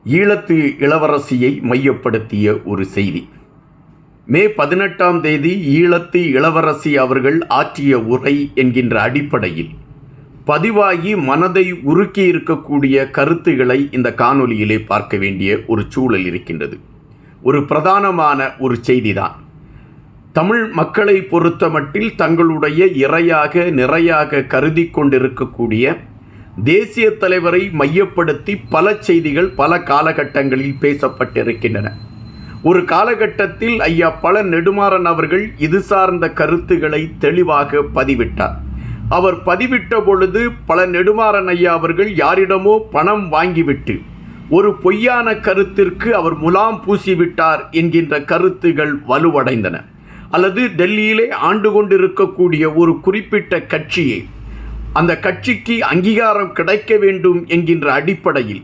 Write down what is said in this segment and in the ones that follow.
ஈழத்து இளவரசியை மையப்படுத்திய ஒரு செய்தி. மே 18ஆம் தேதி ஈழத்து இளவரசி அவர்கள் ஆற்றிய உரை என்கின்ற அடிப்படையில் பதிவாகி மனதை உருக்கி இருக்கக்கூடிய கருத்துக்களை இந்த காணொலியிலே பார்க்க வேண்டிய ஒரு சூழல் இருக்கின்றது. ஒரு பிரதானமான ஒரு செய்திதான். தமிழ் மக்களை பொறுத்தமட்டில் தங்களுடைய இறையாக நிறையாக கருதி கொண்டிருக்கக்கூடிய தேசிய தலைவரை மையப்படுத்தி பல செய்திகள் பல காலகட்டங்களில் பேசப்பட்டிருக்கின்றன. ஒரு காலகட்டத்தில் ஐயா பழ நெடுமாறன் அவர்கள் இது சார்ந்த கருத்துக்களை தெளிவாக பதிவிட்டார். அவர் பதிவிட்ட பொழுது பழ நெடுமாறன் ஐயா அவர்கள் யாரிடமோ பணம் வாங்கிவிட்டு ஒரு பொய்யான கருத்திற்கு அவர் முலாம் பூசிவிட்டார் என்கின்ற கருத்துகள் வலுவடைந்தன. அல்லது டெல்லியிலே ஆண்டு கொண்டிருக்கக்கூடிய ஒரு குறிப்பிட்ட கட்சியை, அந்த கட்சிக்கு அங்கீகாரம் கிடைக்க வேண்டும் என்கின்ற அடிப்படையில்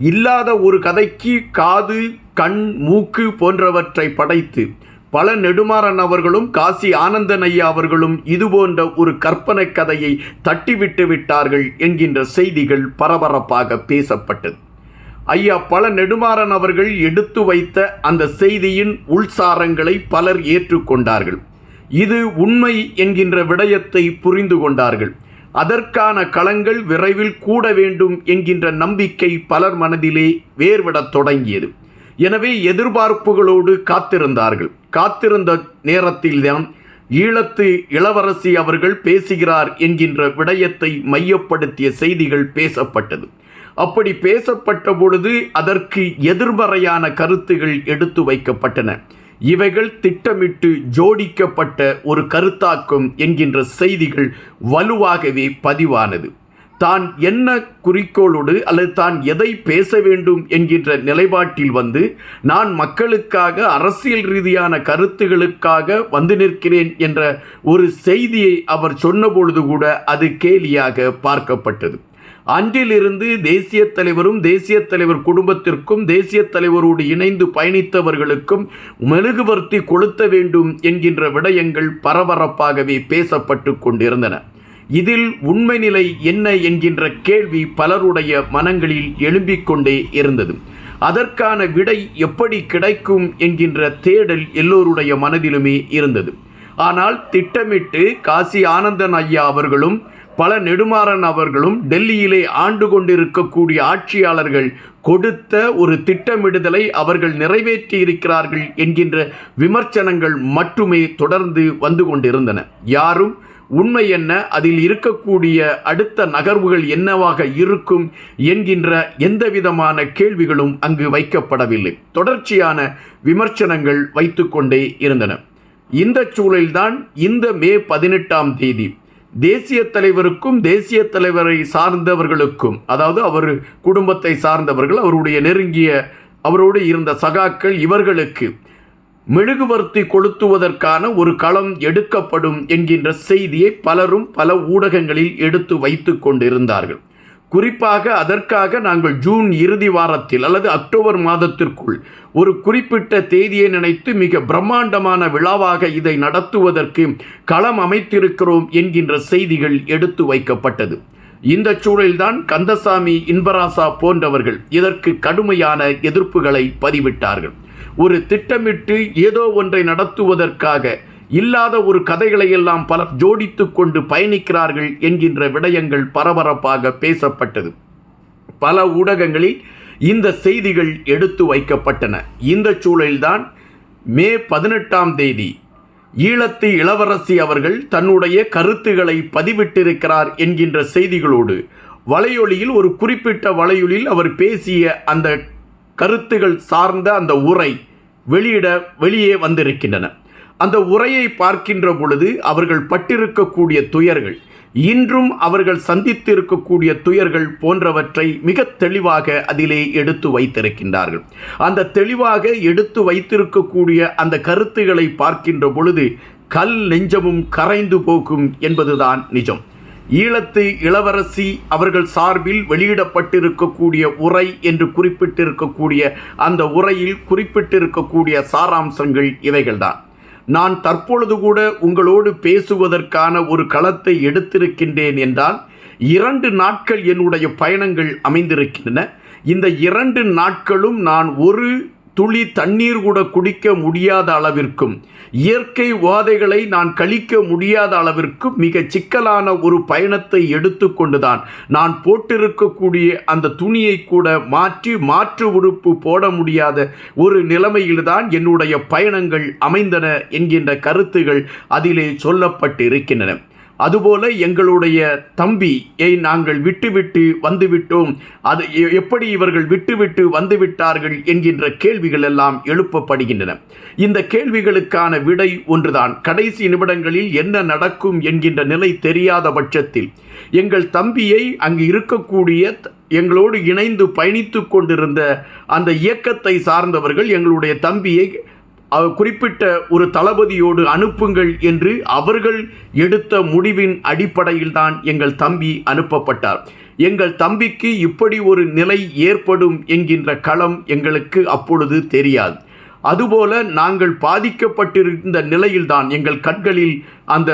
இல்லாத ஒரு கதைக்கு காது, கண், மூக்கு போன்றவற்றை படைத்து பழ நெடுமாறன் அவர்களும் காசி ஆனந்தன் ஐயா அவர்களும் இதுபோன்ற ஒரு கற்பனை கதையை தட்டிவிட்டு விட்டார்கள் என்கின்ற செய்திகள் பரபரப்பாக பேசப்பட்டது. ஐயா பழ நெடுமாறன் அவர்கள் எடுத்து வைத்த அந்த செய்தியின் உள்சாரங்களை பலர் ஏற்றுக்கொண்டார்கள். இது உண்மை என்கின்ற விடயத்தை புரிந்து கொண்டார்கள். அதற்கான களங்கள் விரைவில் கூட வேண்டும் என்கின்ற நம்பிக்கை பலர் மனதிலே வேர்விடத் தொடங்கியது. எனவே எதிர்பார்ப்புகளோடு காத்திருந்தார்கள். காத்திருந்த நேரத்தில்தான் ஈழத்து இளவரசி அவர்கள் பேசுகிறார் என்கின்ற விடயத்தை மையப்படுத்திய செய்திகள் பேசப்பட்டது. அப்படி பேசப்பட்ட பொழுது அதற்கு எதிர்மறையான கருத்துகள் எடுத்து வைக்கப்பட்டன. இவைகள் திட்டமிட்டு ஜோடிக்கப்பட்ட ஒரு கருத்தாக்கம் என்கின்ற செய்திகள் வலுவாகவே பதிவானது. தான் என்ன குறிக்கோளோடு அல்லது தான் எதை பேச வேண்டும் என்கின்ற நிலைப்பாட்டில் வந்து நான் மக்களுக்காக அரசியல் ரீதியான கருத்துகளுக்காக வந்து நிற்கிறேன் என்ற ஒரு செய்தியை அவர் சொன்னபொழுது கூட அது கேலியாக பார்க்கப்பட்டது. அன்றிலிருந்து தேசிய தலைவரும் தேசிய தலைவர் குடும்பத்திற்கும் தேசிய தலைவரோடு இணைந்து பயணித்தவர்களுக்கும் மெழுகுவர்த்தி கொளுத்த வேண்டும் என்கின்ற விடயங்கள் பரபரப்பாகவே பேசப்பட்டு கொண்டிருந்தன. இதில் உண்மை நிலை என்ன என்கின்ற கேள்வி பலருடைய மனங்களில் எழும்பிக் கொண்டே இருந்தது. அதற்கான விடை எப்படி கிடைக்கும் என்கின்ற தேடல் எல்லோருடைய மனதிலுமே இருந்தது. ஆனால் திட்டமிட்டு காசி ஆனந்தன் ஐயா அவர்களும் பழ நெடுமாறன் அவர்களும் டெல்லியிலே ஆண்டு கொண்டிருக்கக்கூடிய ஆட்சியாளர்கள் கொடுத்த ஒரு திட்டமிடுதலை அவர்கள் நிறைவேற்றி இருக்கிறார்கள் என்கின்ற விமர்சனங்கள் மட்டுமே தொடர்ந்து வந்து கொண்டிருந்தன. யாரும் உண்மை என்ன, அதில் இருக்கக்கூடிய அடுத்த நகர்வுகள் என்னவாக இருக்கும் என்கின்ற எந்தவிதமான கேள்விகளும் அங்கு வைக்கப்படவில்லை. தொடர்ச்சியான விமர்சனங்கள் வைத்து கொண்டே இருந்தன. இந்த சூழலில்தான் இந்த மே 18ஆம் தேதி தேசிய தலைவருக்கும் தேசிய தலைவரை சார்ந்தவர்களுக்கும், அதாவது அவர் குடும்பத்தை சார்ந்தவர்கள், அவருடைய நெருங்கிய அவரோடு இருந்த சகாக்கள், இவர்களுக்கு மெழுகுவர்த்தி கொளுத்துவதற்கான ஒரு களம் எடுக்கப்படும் என்கின்ற செய்தியை பலரும் பல ஊடகங்களில் எடுத்து வைத்து கொண்டிருந்தார்கள். குறிப்பாக அதற்காக நாங்கள் ஜூன் இறுதி வாரத்தில் அல்லது அக்டோபர் மாதத்திற்குள் ஒரு குறிப்பிட்ட தேதியை நினைத்து மிக பிரம்மாண்டமான விழாவாக இதை நடத்துவதற்கு களம் அமைத்திருக்கிறோம் என்கின்ற செய்திகள் எடுத்து வைக்கப்பட்டது. இந்த சூழலில்தான் கந்தசாமி, இன்பராசா போன்றவர்கள் இதற்கு கடுமையான எதிர்ப்புகளை பதிவிட்டார்கள். ஒரு திட்டமிட்டு ஏதோ ஒன்றை நடத்துவதற்காக இல்லாத ஒரு கதைகளை எல்லாம் பலர் ஜோடித்து கொண்டு பயணிக்கிறார்கள் என்கின்ற விடயங்கள் பரபரப்பாக பேசப்பட்டது. பல ஊடகங்களில் இந்த செய்திகள் எடுத்து வைக்கப்பட்டன. இந்த சூழலில்தான் மே 18ஆம் தேதி ஈழத்து இளவரசி அவர்கள் தன்னுடைய கருத்துக்களை பதிவிட்டிருக்கிறார் என்கின்ற செய்திகளோடு வலையொலியில் ஒரு குறிப்பிட்ட வலையொலியில் அவர் பேசிய அந்த கருத்துகள் சார்ந்த அந்த உரை வெளியே வந்திருக்கின்றன. அந்த உரையை பார்க்கின்ற பொழுது அவர்கள் பட்டிருக்கக்கூடிய துயர்கள், இன்றும் அவர்கள் சந்தித்திருக்கக்கூடிய துயர்கள் போன்றவற்றை மிக தெளிவாக அதிலே எடுத்து வைத்திருக்கின்றார்கள். அந்த தெளிவாக எடுத்து வைத்திருக்கக்கூடிய அந்த கருத்துக்களை பார்க்கின்ற பொழுது கல் நெஞ்சமும் கரைந்து போகும் என்பதுதான் நிஜம். ஈழத்து இளவரசி அவர்கள் சார்பில் வெளியிடப்பட்டிருக்கக்கூடிய உரை என்று குறிப்பிட்டிருக்கக்கூடிய அந்த உரையில் குறிப்பிட்டிருக்கக்கூடிய சாராம்சங்கள் இவைகள்தான். நான் தற்பொழுது கூட உங்களோடு பேசுவதற்கான ஒரு களத்தை எடுத்திருக்கின்றேன் என்றால் 2 நாட்கள் என்னுடைய பயணங்கள் அமைந்திருக்கின்றன. இந்த 2 நாட்களும் நான் ஒரு துளி தண்ணீர் கூட குடிக்க முடியாத அளவிற்கும், இயற்கை உபாதைகளை நான் கழிக்க முடியாத அளவிற்கும் மிக சிக்கலான ஒரு பயணத்தை எடுத்துக்கொண்டுதான் நான் போட்டிருக்கக்கூடிய அந்த துணியை கூட மாற்று உடுப்பு போட முடியாத ஒரு நிலைமையில்தான் என்னுடைய பயணங்கள் அமைந்தன என்கின்ற கருத்துகள் அதிலே சொல்லப்பட்டிருக்கின்றன. அதுபோல எங்களுடைய தம்பியை நாங்கள் விட்டுவிட்டு வந்துவிட்டோம், அது எப்படி இவர்கள் விட்டுவிட்டு வந்துவிட்டார்கள் என்கின்ற கேள்விகள் எல்லாம் எழுப்பப்படுகின்றன. இந்த கேள்விகளுக்கான விடை ஒன்றுதான். கடைசி நிமிடங்களில் என்ன நடக்கும் என்கின்ற நிலை தெரியாத பட்சத்தில் எங்கள் தம்பியை அங்கு இருக்கக்கூடிய எங்களோடு இணைந்து பயணித்து கொண்டிருந்த அந்த இயக்கத்தை சார்ந்தவர்கள் எங்களுடைய தம்பியை குறிப்பிட்ட ஒரு தளபதியோடு அனுப்புங்கள் என்று அவர்கள் எடுத்த முடிவின் அடிப்படையில் தான் எங்கள் தம்பி அனுப்பப்பட்டார். எங்கள் தம்பிக்கு இப்படி ஒரு நிலை ஏற்படும் என்கின்ற களம் எங்களுக்கு அப்பொழுது தெரியாது. அதுபோல நாங்கள் பாதிக்கப்பட்டிருந்த நிலையில்தான் எங்கள் கண்களில் அந்த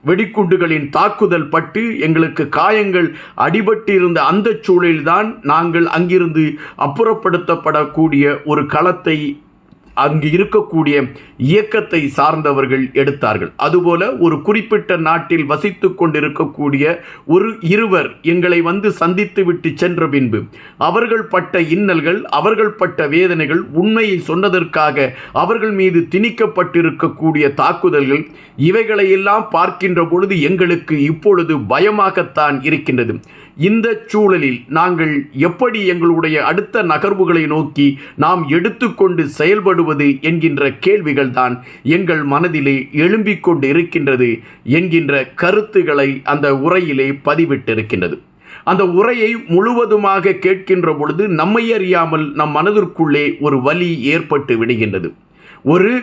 வெடிக்குண்டுகளின் தாக்குதல் பட்டு எங்களுக்கு காயங்கள் அடிபட்டிருந்த அந்த சூழலில்தான் நாங்கள் அங்கிருந்து அப்புறப்படுத்தப்படக்கூடிய ஒரு களத்தை அங்கு இருக்கக்கூடிய இயக்கத்தை சார்ந்தவர்கள் எடுத்தார்கள். அதுபோல ஒரு குறிப்பிட்ட நாட்டில் வசித்து கொண்டிருக்கக்கூடிய இருவர் எங்களை வந்து சந்தித்து விட்டு சென்ற பின்பு அவர்கள் பட்ட இன்னல்கள், அவர்கள் பட்ட வேதனைகள், உண்மையை சொன்னதற்காக அவர்கள் மீது திணிக்கப்பட்டிருக்கக்கூடிய தாக்குதல்கள், இவைகளையெல்லாம் பார்க்கின்ற பொழுது எங்களுக்கு இப்பொழுது பயமாகத்தான் இருக்கின்றது. இந்த சூழலில் நாங்கள் எப்படி எங்களுடைய அடுத்த நகர்வுகளை நோக்கி நாம் எடுத்துக்கொண்டு செயல்படுவது என்கின்ற கேள்விகள் தான் எங்கள் மனதிலே எழும்பிக் கொண்டு இருக்கின்றது என்கின்ற கருத்துக்களை அந்த உரையிலே பதிவிட்டிருக்கின்றது. அந்த உரையை முழுவதுமாக கேட்கின்ற பொழுது நம்மை அறியாமல் நம் மனதிற்குள்ளே ஒரு வலி ஏற்பட்டு விடுகின்றது. ஒரு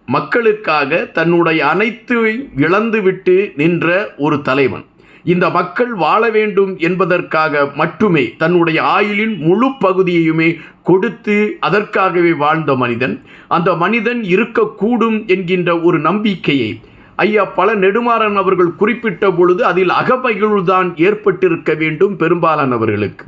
மக்களுக்காக தன்னுடைய அனைத்தையும் இழந்துவிட்டு நின்ற ஒரு தலைவன், இந்த மக்கள் வாழ வேண்டும் என்பதற்காக மட்டுமே தன்னுடைய ஆயுளின் முழு பகுதியையுமே கொடுத்து அதற்காகவே வாழ்ந்த மனிதன், அந்த மனிதன் இருக்கக்கூடும் என்கின்ற ஒரு நம்பிக்கையை ஐயா பல நெடுமாறன் அவர்கள் குறிப்பிட்ட பொழுது அதில் அகமகிழ்வுதான் ஏற்பட்டிருக்க வேண்டும் பெரும்பாலானவர்களுக்கு.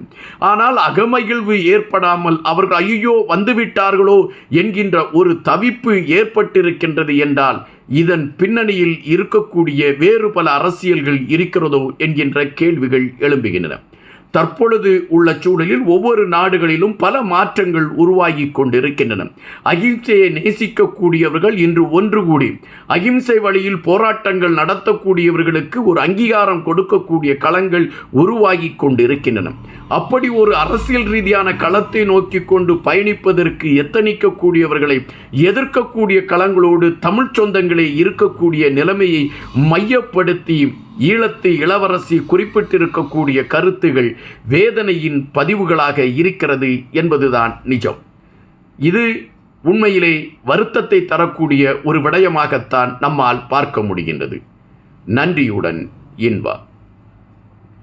ஆனால் அகமகிழ்வு ஏற்படாமல் அவர்கள் ஐயோ வந்துவிட்டார்களோ என்கின்ற ஒரு தவிப்பு ஏற்பட்டிருக்கின்றது என்றால் இதன் பின்னணியில் இருக்கக்கூடிய வேறு பல அரசியல்கள் இருக்கிறதோ என்கின்ற கேள்விகள் எழும்புகின்றன. தற்பொழுது உள்ள சூழலில் ஒவ்வொரு நாடுகளிலும் பல மாற்றங்கள் உருவாகி கொண்டிருக்கின்றன. அகிம்சையை நேசிக்கக்கூடியவர்கள் இன்று ஒன்று கூடி அகிம்சை வழியில் போராட்டங்கள் நடத்தக்கூடியவர்களுக்கு ஒரு அங்கீகாரம் கொடுக்கக்கூடிய களங்கள் உருவாகி கொண்டிருக்கின்றன. அப்படி ஒரு அரசியல் ரீதியான களத்தை நோக்கி கொண்டு பயணிப்பதற்கு எத்தனிக்கக்கூடியவர்களை எதிர்க்கக்கூடிய களங்களோடு தமிழ் சொந்தங்களே இருக்கக்கூடிய நிலைமையை மையப்படுத்தி ஈழத்து இளவரசி குறிப்பிட்டிருக்கக்கூடிய கருத்துகள் வேதனையின் பதிவுகளாக இருக்கிறது என்பதுதான் நிஜம். இது உண்மையிலே வருத்தத்தை தரக்கூடிய ஒரு விடயமாகத்தான் நம்மால் பார்க்க முடிகின்றது. நன்றியுடன் இன்பா.